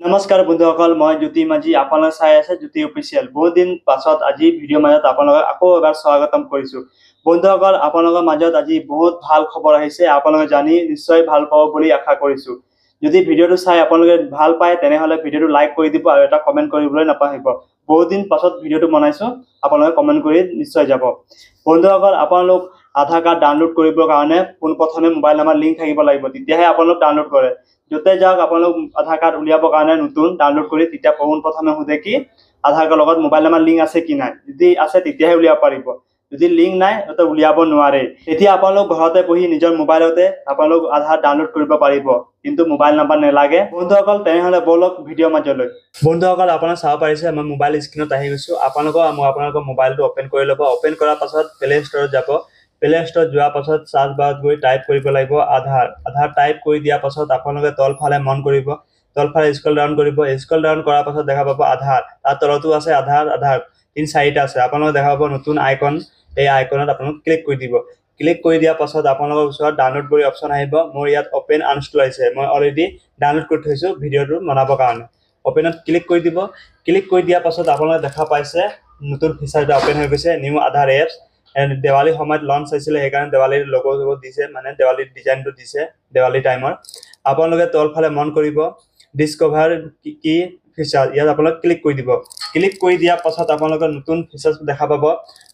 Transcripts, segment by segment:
নমস্কাৰ বন্ধুসকল, মই জ্যোতি মাঝি। আপোনালোকে চাই আছে জ্যোতি অফিচিয়েল। বহুত দিন পাছত আজি ভিডিঅ' মাজত আপোনালোকক আকৌ এবাৰ স্বাগতম কৰিছো। বন্ধুসকল, আপোনালোকৰ মাজত আজি বহুত ভাল খবৰ আহিছে। আপোনালোকে জানি নিশ্চয় ভাল পাব বুলি আশা কৰিছো। যদি ভিডিঅ'টো চাই আপোনালোকে ভাল পায় তেনেহলে ভিডিঅ'টো লাইক কৰি দিব আৰু এটা কমেন্ট কৰিবলৈ নাপাহৰিব। বহুত দিন পাছত ভিডিঅ'টো বনাইছো, আপোনালোকে কমেন্ট কৰি নিশ্চয় যাব। বন্ধুসকল, আপোনালোক আধাৰ কাৰ্ড ডাউনলোড কৰিবৰ কাৰণে পোনপ্ৰথমে মোবাইল নাম্বাৰ লিংক থাকিব লাগিব, তেতিয়াহে আপোনালোক ডাউনলোড কৰে। য'তে যাওক আপোনালোক আধাৰ কাৰ্ড উলিয়াবৰ কাৰণে নতুন ডাউনলোড কৰি তেতিয়া পোনপ্ৰথমে সোধে কি আধাৰ কাৰ্ডৰ লগত মোবাইল নাম্বাৰ লিংক আছে কি নাই। যদি আছে তেতিয়াহে উলিয়াব পাৰিব, যদি লিংক নাই তেন্তে উলিয়াব নোৱাৰে। এতিয়া আপোনালোক ঘৰতে বহি নিজৰ মোবাইলতে আপোনালোক আধাৰ ডাউনলোড কৰিব পাৰিব, কিন্তু মোবাইল নাম্বাৰ নালাগে। বন্ধুসকল, তেনেহলে বলক ভিডিঅ' মাজলৈ। বন্ধুসকল, আপোনালোকে চাব পাৰিছে মই মোবাইল স্ক্ৰীনত আহি গৈছো। আপোনালোকৰ মোবাইলটো অপেন কৰি ল'ব। অপেন কৰাৰ পাছত প্লে ষ্টৰত যাব। প্লে ষ্টৰত যোৱাৰ পাছত সাৰ্চ বাৰত গৈ টাইপ কৰিব লাগিব আধাৰ টাইপ কৰি দিয়াৰ পাছত আপোনালোকে তলফালে মন কৰিব, তলফালে স্ক্ৰল ডাউন কৰিব। স্ক্ৰল ডাউন কৰাৰ পাছত দেখা পাব আধাৰ, তাৰ তলতো আছে আধাৰ 3-4টা আছে। আপোনালোকে দেখা পাব নতুন আইকন, এই আইকনত আপোনালোক ক্লিক কৰি দিব। ক্লিক কৰি দিয়াৰ পাছত আপোনালোকৰ ওচৰত ডাউনলোড বুলি অপশ্যন আহিব। মোৰ ইয়াত অপেন আনইনষ্টল আহিছে, মই অলৰেডি ডাউনলোড কৰি থৈছো ভিডিঅ'টো বনাবৰ কাৰণে। অপেনত ক্লিক কৰি দিব। ক্লিক কৰি দিয়াৰ পাছত আপোনালোকে দেখা পাইছে নতুন ফিচাৰ এটা অপেন হৈ গৈছে, নিউ আধাৰ এপছ। দেৱালীৰ সময়ত লঞ্চ হৈছিলে, সেইকাৰণে দেৱালীৰ লগো দিছে, মানে দেৱালীৰ ডিজাইনটো দিছে দেৱালী টাইমৰ। আপোনালোকে তলফালে মন কৰিব ডিস্কভাৰ কি ফিচাৰ, ইয়াত আপোনালোকে ক্লিক কৰি দিব। ক্লিক কৰি দিয়াৰ পাছত আপোনালোকৰ নতুন ফিচাৰ্ছ দেখা পাব।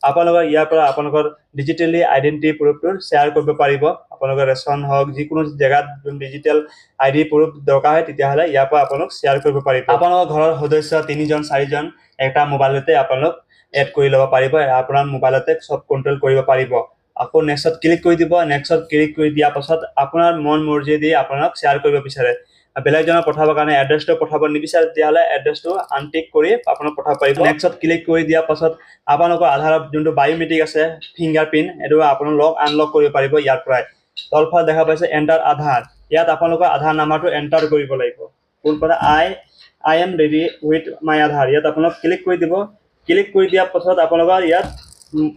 আপোনালোকৰ ইয়াৰ পৰা আপোনালোকৰ ডিজিটেলি আইডেন্টিটি প্ৰুফটো শ্বেয়াৰ কৰিব পাৰিব। আপোনালোকৰ ৰেচন হওক, যিকোনো জেগাত ডিজিটেল আইডি প্ৰুফ দৰকাৰ হয় তেতিয়াহ'লে ইয়াৰ পৰা আপোনালোক শ্বেয়াৰ কৰিব পাৰিব। আপোনালোকৰ ঘৰৰ সদস্য 3-4জন এটা মোবাইলতে আপোনালোক এড কৰি ল'ব পাৰিব, আপোনাৰ মোবাইলতে চব কণ্ট্ৰল কৰিব পাৰিব। আকৌ নেক্সট ক্লিক কৰি দিব। নেক্সট ক্লিক কৰি দিয়াৰ পাছত আপোনাৰ মন মৰ্জি দি আপোনাক শ্বেয়াৰ কৰিব বিচাৰে, বেলেগজনক পঠাবৰ কাৰণে এড্ৰেছটো পঠাব নিবিচাৰে তেতিয়াহ'লে এড্ৰেছটো আনটিক কৰি আপোনাক পঠাব পাৰিব। নেক্সট ক্লিক কৰি দিয়াৰ পাছত আপোনালোকৰ আধাৰত যোনটো বায়'মেট্ৰিক আছে, ফিংগাৰ প্ৰিণ্ট, এইটো আপোনালোক আনলক কৰিব পাৰিব ইয়াৰ পৰাই। তলফালে দেখা পাইছে এণ্টাৰ আধাৰ, ইয়াত আপোনালোকৰ আধাৰ নাম্বাৰটো এণ্টাৰ কৰিব লাগিব। পোনপ্ৰথমে I am ready with my Aadhaar, ইয়াত আপোনালোক ক্লিক কৰি দিব। ক্লিক কৰি দিয়াৰ পাছত আপোনালোকৰ ইয়াত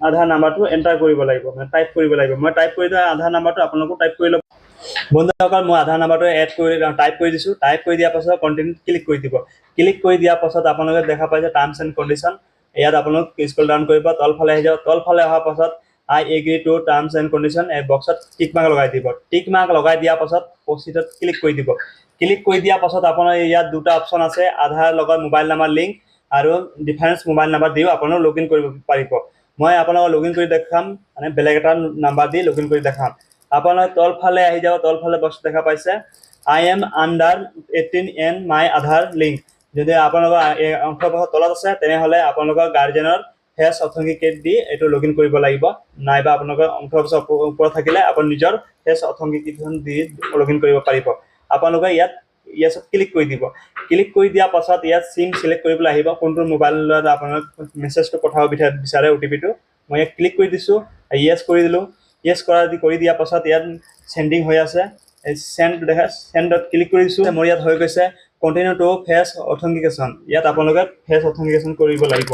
আধাৰ নাম্বাৰটো এণ্টাৰ কৰিব লাগিব, মানে টাইপ কৰিব লাগিব। মই টাইপ কৰি দিয়া আধাৰ নাম্বাৰটো আপোনালোকো টাইপ কৰি ল'ব। বন্ধুসকল, মই আধাৰ নাম্বাৰটো টাইপ কৰি দিছোঁ। টাইপ কৰি দিয়াৰ পাছত কণ্টিনিউ ক্লিক কৰি দিব। ক্লিক কৰি দিয়াৰ পাছত আপোনালোকে দেখা পাইছে টাৰ্মছ এণ্ড কণ্ডিশ্যন, ইয়াত আপোনালোক স্ক্ৰল ডাউন কৰিব, তলফালে আহি যাব। তলফালে অহাৰ পাছত I agree to terms and condition, এই বক্সত টিক মাৰ্ক লগাই দিব। টিক মাৰ্ক লগাই দিয়াৰ পাছত প্ৰচিডত ক্লিক কৰি দিব। ক্লিক কৰি দিয়াৰ পাছত আপোনাৰ ইয়াত দুটা অপশ্যন আছে, আধাৰ লগত মোবাইল নাম্বাৰ লিংক আৰু ডিফাৰেন্স মোবাইল নাম্বাৰ দিও আপোনালোক লগ ইন কৰিব পাৰিব। মই আপোনালোকক লগ ইন কৰি দেখাম, মানে বেলেগ এটা নাম্বাৰ দি লগ ইন কৰি দেখাম। আপোনালোকে তলফালে আহি যাব। তলফালে বস্তু দেখা পাইছে I am under 18 and my Aadhaar link. যদি আপোনালোকৰ 18 বছৰ তলত আছে তেনেহ'লে আপোনালোকৰ গাৰ্জেনৰ ফেচ অথেণ্টিকেট দি এইটো লগ ইন কৰিব লাগিব, নাইবা আপোনালোকৰ 18 বছৰ ওপৰত থাকিলে আপুনি নিজৰ face authentication the log in কৰিব পাৰিব। আপোনালোকে ইয়াত য়েছত ক্লিক কৰি দিব। ক্লিক কৰি দিয়াৰ পাছত ইয়াত চিম চিলেক্ট কৰিবলৈ আহিব, কোনটো মোবাইলত আপোনালোক মেছেজটো পঠাব বিচাৰে OTP-টো। মই ইয়াত ক্লিক কৰি দিছোঁ, য়েছ কৰি দিলোঁ। য়েছ কৰি দিয়াৰ পাছত ইয়াত চেণ্ডিং হৈ আছে, চেণ্ডত ক্লিক কৰি দিছোঁ। মোৰ ইয়াত হৈ গৈছে কণ্টিনিউ টু ফেচ অথেণ্টিকেশ্যন, ইয়াত আপোনালোকে ফেচ অথেণ্টিকেশ্যন কৰিব লাগিব,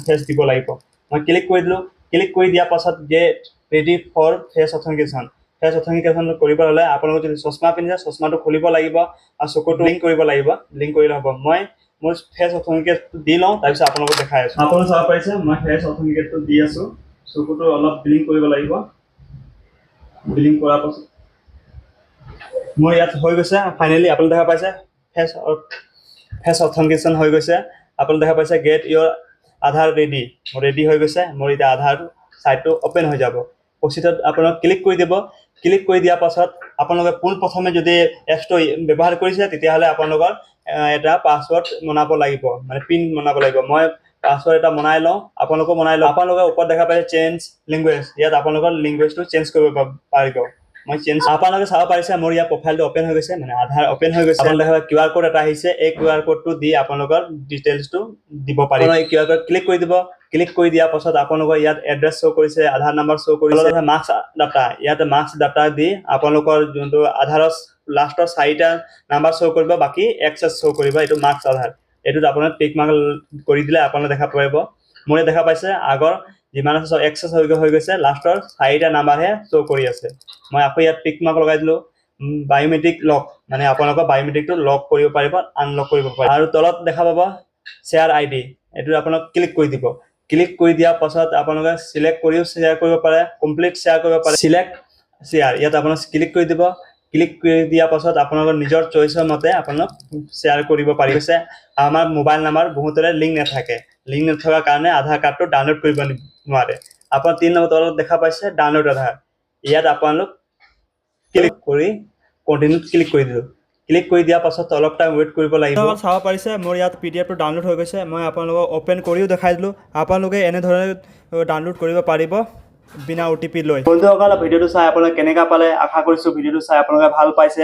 ফেচ দিব লাগিব। মই ক্লিক কৰি দিলোঁ। ক্লিক কৰি দিয়াৰ পাছত get ready for face authentication. Face authentication কৰিব হ'লে আপোনালোকে যদি চশমা পিন্ধিছে চশমাটো খুলিব লাগিব আৰু চকুটো লিংক কৰিব লাগিব। লিংক কৰিলে হ'ব। মই মোৰ ফেচ অথেণ্টিকেটটো দি লওঁ, তাৰপিছত আপোনালোকক দেখাই আছোঁ। আপোনালোকে চাব পাৰিছে মই ফেচ অথেণ্টিকেটটো দি আছোঁ। চকুটো অলপ ব্লিংক কৰিব লাগিব। ব্লিংক কৰাৰ পাছত মোৰ ইয়াত হৈ গৈছে ফাইনেলি। আপোনালোকে দেখা পাইছে ফেচ অথেণ্টিকেশ্যন হৈ গৈছে। আপোনালোকে দেখা পাইছে গেট ইয়ৰ আধাৰ ৰেডি হৈ গৈছে। মোৰ এতিয়া আধাৰ চাইটটো অ'পেন হৈ যাব। প্ৰচিডত আপোনালোক ক্লিক কৰি দিব। ক্লিক কৰি দিয়াৰ পাছত আপোনালোকে পোনপ্ৰথমে যদি এপছটো ব্যৱহাৰ কৰিছে তেতিয়াহ'লে আপোনালোকৰ এটা পাছৱৰ্ড বনাব লাগিব, মানে পিন বনাব লাগিব। মই পাছৱৰ্ড এটা বনাই লওঁ, আপোনালোকেও বনাই লওঁ। আপোনালোকে ওপৰত দেখা পাইছে চেঞ্জ লেংগুৱেজ, ইয়াত আপোনালোকৰ লেংগুৱেজটো চেঞ্জ কৰিব পাৰিব। আপোনালোকে চাব পাৰিছে মোৰ ইয়াত প্ৰফাইলটো অ'পেন হৈ গৈছে, মানে আধাৰ অ'পেন হৈ গৈছে। আপোনালোকে দেখা QR কোড এটা আহিছে, এই QR কোডটো দি আপোনালোকৰ ডিটেইলছটো দিব পাৰিব। QR কোড ক্লিক কৰি দিব। ক্লিক কৰি দিয়াৰ পাছত আপোনালোকৰ ইয়াত এড্ৰেছ শ্ব' কৰিছে, আধাৰ নাম্বাৰ শ্ব' কৰিছে, মাৰ্কছ ডাটা, ইয়াত মাৰ্কছ ডাটা দি আপোনালোকৰ যোনটো আধাৰৰ লাষ্টৰ 4টা নাম্বাৰ শ্ব' কৰিব, বাকী এক্সেছ শ্ব' কৰিব, এইটো মাৰ্কছ আধাৰ। এইটোত আপোনাৰ টিক মাৰ্ক কৰি দিলে আপোনালোকে দেখা পাব। মোৰ ইয়াত দেখা পাইছে আগৰ যিমান আছে চব এক্সেছ হৈ গৈছে, লাষ্টৰ 4টা নাম্বাৰহে শ্ব' কৰি আছে। মই আকৌ ইয়াত টিক মাৰ্ক লগাই দিলোঁ। বায়োমেট্ৰিক লক মানে আপোনালোকৰ বায়োমেট্ৰিকটো লক কৰিব পাৰিব আনলক কৰিব পাৰিব আৰু তলত দেখা পাব শ্বেয়াৰ আইডি এইটো আপোনাক ক্লিক কৰি দিব ক্লিক কৰি দিয়াৰ পাছত আপোনালোকে সিলেক্ট কৰিও শ্বেয়াৰ কৰিব পাৰে কমপ্লিট শ্বেয়াৰ কৰিব পাৰে সিলেক্ট শ্বেয়াৰ ইয়াত আপোনাক ক্লিক কৰি দিব ক্লিক কৰি দিয়াৰ পাছত আপোনালোকৰ নিজৰ চইচৰ মতে আপোনাক শ্বেয়াৰ কৰিব পাৰিছে আমাৰ মোবাইল নাম্বাৰ বহুতৰে লিংক নাথাকে লিংক নথকাৰ কাৰণে আধাৰ কাৰ্ডটো ডাউনলোড কৰিব নোৱাৰে আপোনাৰ 3 নম্বৰ তলত দেখা পাইছে ডাউনলোড আধাৰ ইয়াত আপোনালোক ক্লিক কৰি কন্টিনিউত ক্লিক কৰি দিলো ক্লিক কৰি দিয়াৰ পাছত অলপ টাইম ৱেইট কৰিব লাগিব চাব পাৰিছে মোৰ ইয়াত পিডিএফটো ডাউনলোড হৈ গৈছে মই আপোনালোকক ওপেন কৰিও দেখাই দিলো আপোনালোকে এনে ধৰণে ডাউনলোড কৰিব পাৰিব বিনা OTP লৈ বন্ধুসকল ভিডিঅ'টো চাই আপোনালোকে কেনেকা পালে আশা কৰিছো ভিডিঅ'টো চাই আপোনালোকে ভাল পাইছে